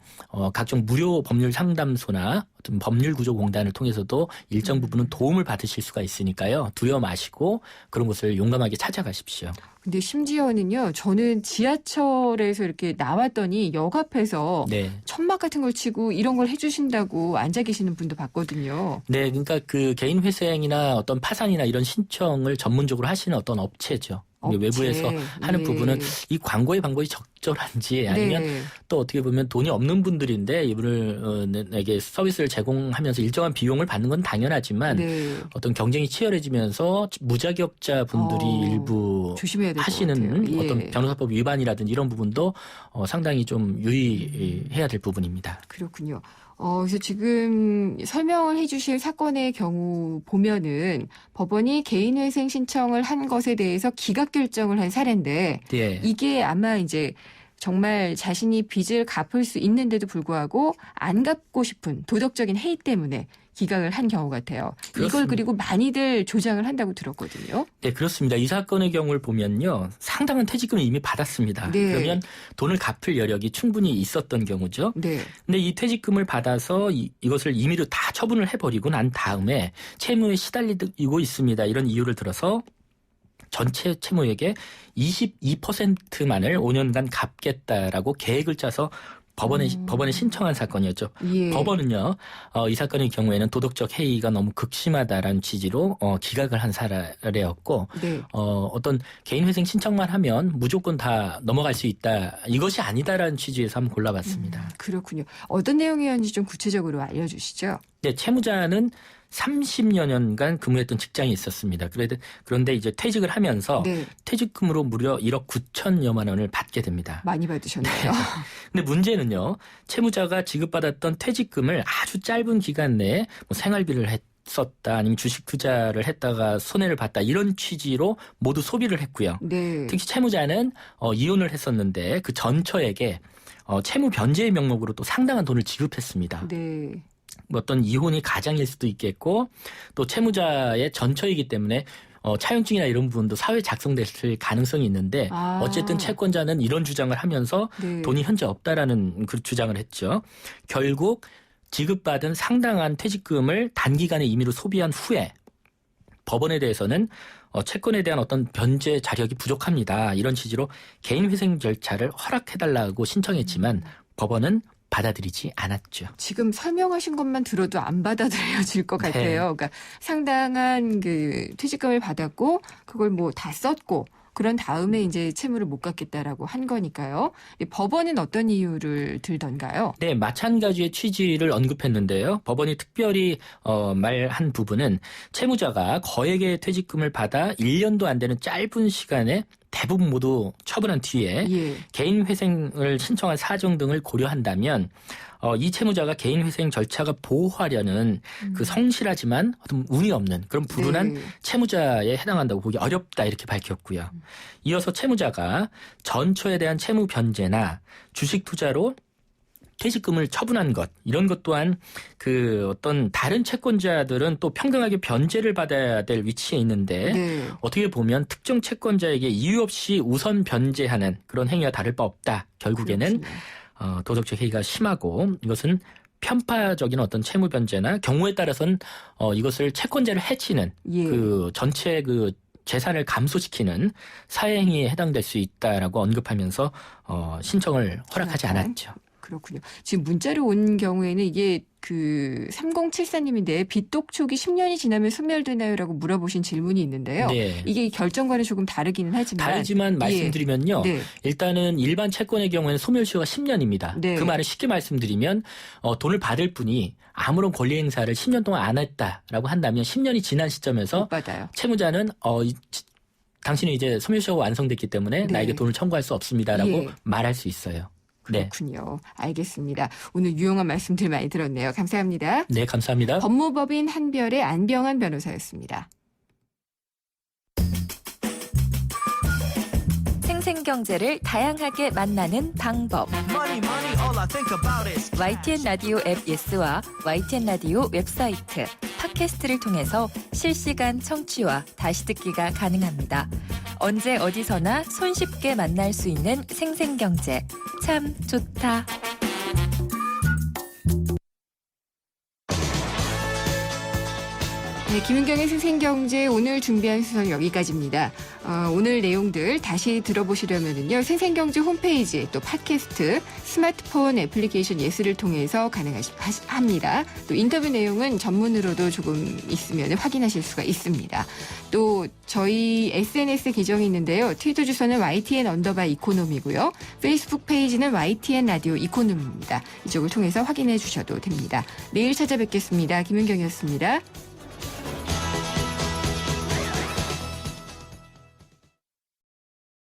각종 무료 법률 상담소나 어떤 법률구조공단을 통해서도 일정 부분은 도움을 받으실 수가 있으니까요. 두려워 마시고 그런 곳을 용감하게 찾아가십시오. 근데 심지어는요, 저는 지하철에서 이렇게 나왔더니 역 앞에서 천막 같은 걸 치고 이런 걸 해주신다고 앉아 계시는 분도 봤거든요. 네, 그러니까 그 개인 회생이나 어떤 파산이나 이런 신청을 전문적으로 하시는 어떤 업체죠. 외부에서 하는 부분은 이 광고의 방법이 적절한지 아니면 또 어떻게 보면 돈이 없는 분들인데 이분에게 서비스를 제공하면서 일정한 비용을 받는 건 당연하지만 어떤 경쟁이 치열해지면서 무자격자 분들이 일부 하시는 어떤 변호사법 위반이라든지 이런 부분도 상당히 좀 유의해야 될 부분입니다. 그렇군요. 그래서 지금 설명을 해주실 사건의 경우 보면은 법원이 개인회생 신청을 한 것에 대해서 기각 결정을 한 사례인데 이게 아마 이제 정말 자신이 빚을 갚을 수 있는데도 불구하고 안 갚고 싶은 도덕적인 해이 때문에 기각을 한 경우 같아요. 그렇습니다. 이걸 그리고 많이들 조장을 한다고 들었거든요. 네, 그렇습니다. 이 사건의 경우를 보면요. 상당한 퇴직금을 이미 받았습니다. 그러면 돈을 갚을 여력이 충분히 있었던 경우죠. 근데 이 퇴직금을 받아서 이것을 임의로 다 처분을 해버리고 난 다음에 채무에 시달리고 있습니다. 이런 이유를 들어서 전체 채무액의 22%만을 5년간 갚겠다라고 계획을 짜서 법원에 신청한 사건이었죠. 법원은요, 이 사건의 경우에는 도덕적 해이가 너무 극심하다라는 취지로 기각을 한 사례였고, 어떤 개인회생 신청만 하면 무조건 다 넘어갈 수 있다. 이것이 아니다라는 취지에서 한번 골라봤습니다. 그렇군요. 어떤 내용이었는지 좀 구체적으로 알려주시죠. 네, 채무자는 30여 년간 근무했던 직장이 있었습니다. 그런데 이제 퇴직을 하면서 퇴직금으로 무려 1억 9천여만 원을 받게 됩니다. 많이 받으셨네요. 근데 문제는요. 채무자가 지급받았던 퇴직금을 아주 짧은 기간 내에 뭐 생활비를 썼다 아니면 주식 투자를 했다가 손해를 봤다 이런 취지로 모두 소비를 했고요. 특히 채무자는 이혼을 했었는데 그 전처에게 채무 변제의 명목으로 또 상당한 돈을 지급했습니다. 어떤 이혼이 가장일 수도 있겠고 또 채무자의 전처이기 때문에 차용증이나 이런 부분도 사회 작성됐을 가능성이 있는데 어쨌든 채권자는 이런 주장을 하면서 돈이 현재 없다라는 그 주장을 했죠. 결국 지급받은 상당한 퇴직금을 단기간에 임의로 소비한 후에 법원에 대해서는 채권에 대한 어떤 변제 자력이 부족합니다. 이런 취지로 개인회생 절차를 허락해달라고 신청했지만 법원은 받아들이지 않았죠. 지금 설명하신 것만 들어도 안 받아들여질 것 같아요. 네. 그러니까 상당한 그 퇴직금을 받았고 그걸 뭐 다 썼고 그런 다음에 이제 채무를 못 갚겠다라고 한 거니까요. 법원은 어떤 이유를 들던가요? 네, 마찬가지의 취지를 언급했는데요. 법원이 특별히 말한 부분은 채무자가 거액의 퇴직금을 받아 1년도 안 되는 짧은 시간에 대부분 모두 처분한 뒤에 예. 개인 회생을 신청한 사정 등을 고려한다면 이 채무자가 개인 회생 절차가 보호하려는 그 성실하지만 어떤 운이 없는 그런 불운한 네. 채무자에 해당한다고 보기 어렵다 이렇게 밝혔고요. 이어서 채무자가 전처에 대한 채무 변제나 주식 투자로 퇴직금을 처분한 것 이런 것 또한 그 어떤 다른 채권자들은 또 평등하게 변제를 받아야 될 위치에 있는데 네. 어떻게 보면 특정 채권자에게 이유 없이 우선 변제하는 그런 행위와 다를 바 없다. 결국에는 도덕적 해이가 심하고 이것은 편파적인 어떤 채무 변제나 경우에 따라서는 이것을 채권자를 해치는 예. 그 전체 그 재산을 감소시키는 사회 행위에 해당될 수 있다라고 언급하면서 신청을 허락하지 않았죠. 그렇군요. 지금 문자로 온 경우에는 이게 그 3074님인데 빚독촉이 10년이 지나면 소멸되나요라고 물어보신 질문이 있는데요. 네. 이게 결정과는 조금 다르기는 하지만 다르지만 말씀드리면요. 네. 일단은 일반 채권의 경우에는 소멸시효가 10년입니다. 네. 그 말을 쉽게 말씀드리면 돈을 받을 분이 아무런 권리 행사를 10년 동안 안 했다라고 한다면 10년이 지난 시점에서 못 받아요. 채무자는 당신이 이제 소멸시효가 완성됐기 때문에 네. 나에게 돈을 청구할 수 없습니다라고 예. 말할 수 있어요. 네. 그렇군요. 알겠습니다. 오늘 유용한 말씀들 많이 들었네요. 감사합니다. 네, 감사합니다. 법무법인 한별의 안병환 변호사였습니다. 생생경제를 다양하게 만나는 방법. YTN 라디오 앱 예스와 YTN 라디오 웹사이트, 팟캐스트를 통해서 실시간 청취와 다시 듣기가 가능합니다. 언제 어디서나 손쉽게 만날 수 있는 생생경제. 참 좋다. 네, 김은경의 생생경제 오늘 준비한 수선 여기까지입니다. 오늘 내용들 다시 들어보시려면요. 생생경제 홈페이지 또 팟캐스트, 스마트폰 애플리케이션 예스를 통해서 가능합니다. 또 인터뷰 내용은 전문으로도 조금 있으면 확인하실 수가 있습니다. 또 저희 SNS 계정이 있는데요. 트위터 주소는 YTN_이코노미고요. 페이스북 페이지는 YTN 라디오 이코노미입니다. 이쪽을 통해서 확인해 주셔도 됩니다. 내일 찾아뵙겠습니다. 김은경이었습니다.